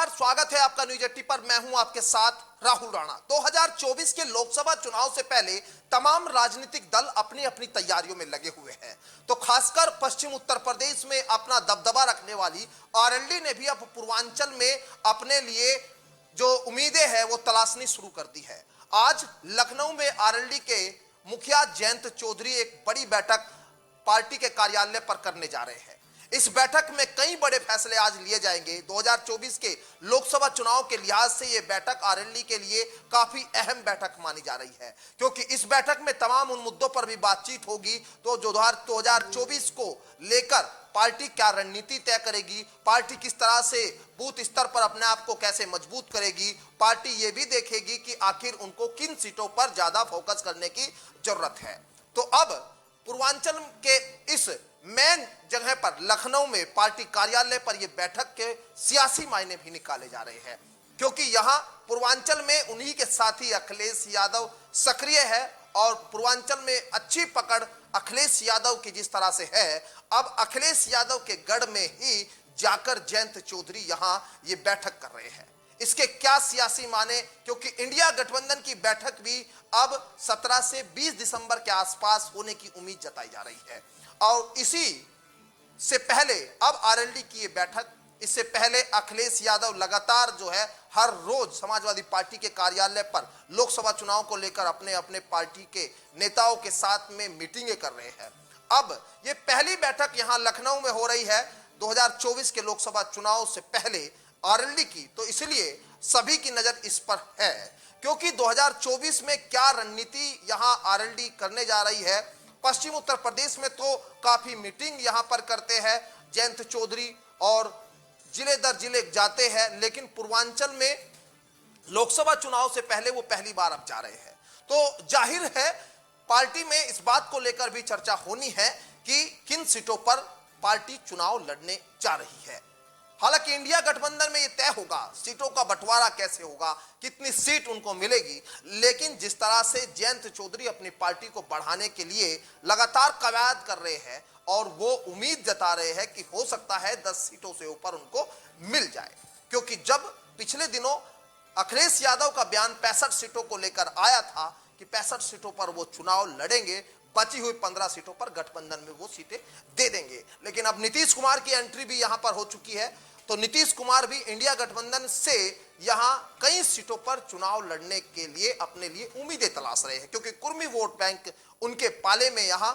नमस्कार, स्वागत है आपका न्यूज 80 पर। मैं हूं आपके साथ राहुल राणा। 2024 के लोकसभा चुनाव से पहले तमाम राजनीतिक दल अपनी अपनी तैयारियों में लगे हुए हैं। तो खासकर पश्चिम उत्तर प्रदेश में अपना दबदबा रखने वाली आरएलडी ने भी अब पूर्वांचल में अपने लिए जो उम्मीदें हैं वो तलाशनी शुरू कर दी है। आज लखनऊ में आरएलडी के मुखिया जयंत चौधरी एक बड़ी बैठक पार्टी के कार्यालय पर करने जा रहे हैं। इस बैठक में कई बड़े फैसले आज लिए जाएंगे। 2024 के लोकसभा चुनाव के लिहाज से यह बैठक आरएलडी के लिए काफी अहम बैठक मानी जा रही है, क्योंकि इस बैठक में तमाम उन मुद्दों पर भी बातचीत होगी। तो 2024 को लेकर पार्टी क्या रणनीति तय करेगी, पार्टी किस तरह से बूथ स्तर पर अपने आप को कैसे मजबूत करेगी, पार्टी ये भी देखेगी कि आखिर उनको किन सीटों पर ज्यादा फोकस करने की जरूरत है। तो अब पूर्वांचल के इस मेन जगह पर लखनऊ में पार्टी कार्यालय पर यह बैठक के सियासी मायने भी निकाले जा रहे हैं, क्योंकि यहां पूर्वांचल में उन्हीं के साथी अखिलेश यादव सक्रिय है और पूर्वांचल में अच्छी पकड़ अखिलेश यादव की जिस तरह से है, अब अखिलेश यादव के गढ़ में ही जाकर जयंत चौधरी यहां ये बैठक कर रहे हैं। इसके क्या सियासी माने, क्योंकि इंडिया गठबंधन की बैठक भी अब 17 से 20 दिसंबर के आसपास होने की उम्मीद जताई जा रही है। और इसी से पहले अब आरएलडी की ये बैठक, इससे पहले अखिलेश यादव लगातार जो है हर रोज समाजवादी पार्टी के कार्यालय पर लोकसभा चुनाव को लेकर अपने अपने पार्टी के नेताओं के साथ में मीटिंगें कर रहे हैं। अब ये पहली बैठक यहां लखनऊ में हो रही है 2024 के लोकसभा चुनाव से पहले आरएलडी की, तो इसलिए सभी की नजर इस पर है, क्योंकि 2024 में क्या रणनीति यहां आरएलडी करने जा रही है। पश्चिम उत्तर प्रदेश में तो काफी मीटिंग यहां पर करते हैं जयंत चौधरी और जिले दर जिले जाते हैं, लेकिन पूर्वांचल में लोकसभा चुनाव से पहले वो पहली बार अब जा रहे हैं। तो जाहिर है पार्टी में इस बात को लेकर भी चर्चा होनी है कि किन सीटों पर पार्टी चुनाव लड़ने जा रही है। हालांकि इंडिया गठबंधन में यह तय होगा सीटों का बंटवारा कैसे होगा, कितनी सीट उनको मिलेगी, लेकिन जिस तरह से जयंत चौधरी अपनी पार्टी को बढ़ाने के लिए लगातार कवायद कर रहे हैं और वो उम्मीद जता रहे हैं कि हो सकता है 10 सीटों से ऊपर उनको मिल जाए, क्योंकि जब पिछले दिनों अखिलेश यादव का बयान 65 सीटों को लेकर आया था कि 65 सीटों पर वो चुनाव लड़ेंगे, बची हुई 15 सीटों पर गठबंधन में वो सीटें दे देंगे। लेकिन अब नीतीश कुमार की एंट्री भी यहां पर हो चुकी है, तो नीतीश कुमार भी इंडिया गठबंधन से यहां कई सीटों पर चुनाव लड़ने के लिए अपने लिए उम्मीदें तलाश रहे हैं, क्योंकि कुर्मी वोट बैंक उनके पाले में यहां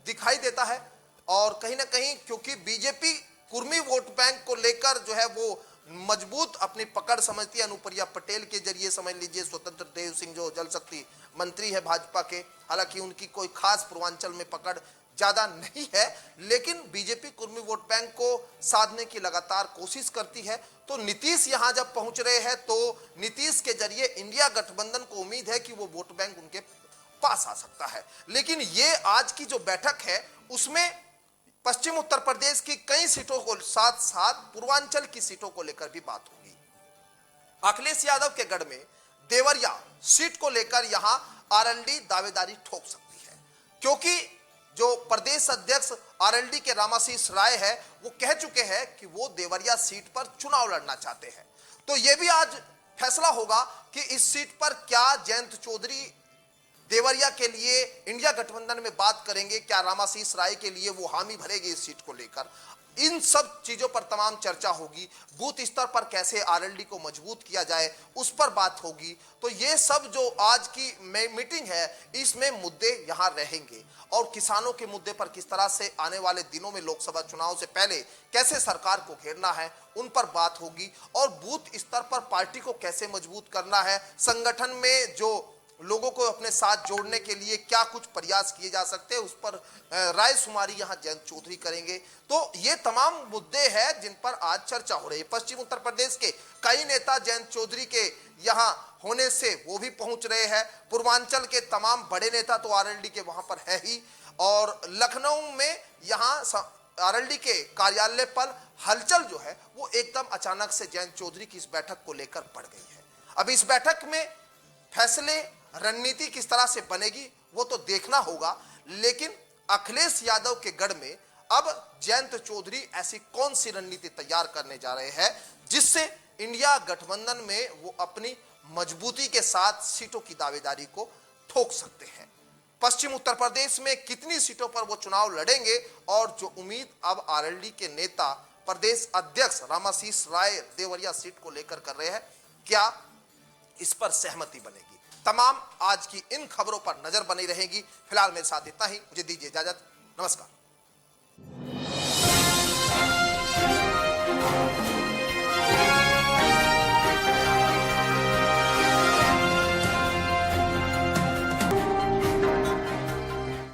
दिखाई देता है। और कहीं ना कहीं क्योंकि बीजेपी कुर्मी वोट बैंक को लेकर जो है वो मजबूत अपनी पकड़ समझती है, अनुप्रिया पटेल के जरिए समझ लीजिए, स्वतंत्र देव सिंह जो जल शक्ति मंत्री है भाजपा के, हालांकि उनकी कोई खास पूर्वांचल में पकड़ ज्यादा नहीं है, लेकिन बीजेपी कुर्मी वोट बैंक को साधने की लगातार कोशिश करती है। तो नीतीश यहां जब पहुंच रहे हैं तो नीतीश के जरिए इंडिया गठबंधन को उम्मीद है कि वो वोट बैंक उनके पास आ सकता है। लेकिन ये आज की जो बैठक है उसमें पश्चिम उत्तर प्रदेश की कई सीटों को साथ साथ पूर्वांचल की सीटों को लेकर भी बात होगी। अखिलेश यादव के गढ़ में देवरिया सीट को लेकर यहां आरएलडी दावेदारी ठोक सकती है, क्योंकि जो प्रदेश अध्यक्ष आरएलडी के रामाशीष राय है वो कह चुके हैं कि वो देवरिया सीट पर चुनाव लड़ना चाहते हैं। तो यह भी आज फैसला होगा कि इस सीट पर क्या जयंत चौधरी देवरिया के लिए इंडिया गठबंधन में बात करेंगे, क्या रामाशीष राय के लिए वो हामी भरेंगे इस सीट को लेकर। इन सब चीजों पर तमाम चर्चा होगी। बूथ स्तर पर कैसे आरएलडी को मजबूत किया जाए उस पर बात होगी। तो ये सब जो आज की मीटिंग है इसमें मुद्दे यहां रहेंगे, और किसानों के मुद्दे पर किस तरह से आने वाले दिनों में लोकसभा चुनाव से पहले कैसे सरकार को घेरना है उन पर बात होगी, और बूथ स्तर पर पार्टी को कैसे मजबूत करना है, संगठन में जो लोगों को अपने साथ जोड़ने के लिए क्या कुछ प्रयास किए जा सकते हैं उस पर राय शुमारी यहां जयंत चौधरी करेंगे। तो ये तमाम मुद्दे हैं जिन पर आज चर्चा हो रही है। पश्चिम उत्तर प्रदेश के कई नेता जयंत चौधरी के यहां होने से वो भी पहुंच रहे हैं। पूर्वांचल के तमाम बड़े नेता तो आरएलडी के वहां पर है ही, और लखनऊ में यहां आरएलडी के कार्यालय पर हलचल जो है वो एकदम अचानक से जयंत चौधरी की इस बैठक को लेकर बढ़ गई है। अब इस बैठक में फैसले, रणनीति किस तरह से बनेगी वो तो देखना होगा, लेकिन अखिलेश यादव के गढ़ में अब जयंत चौधरी ऐसी कौन सी रणनीति तैयार करने जा रहे हैं जिससे इंडिया गठबंधन में वो अपनी मजबूती के साथ सीटों की दावेदारी को ठोक सकते हैं। पश्चिम उत्तर प्रदेश में कितनी सीटों पर वो चुनाव लड़ेंगे और जो उम्मीद अब आरएलडी के नेता प्रदेश अध्यक्ष रामाशीष राय देवरिया सीट को लेकर कर रहे हैं, क्या इस पर सहमति बनेगी? तमाम आज की इन खबरों पर नजर बनी रहेगी। फिलहाल मेरे साथ इतना ही, मुझे दीजिए इजाजत। नमस्कार।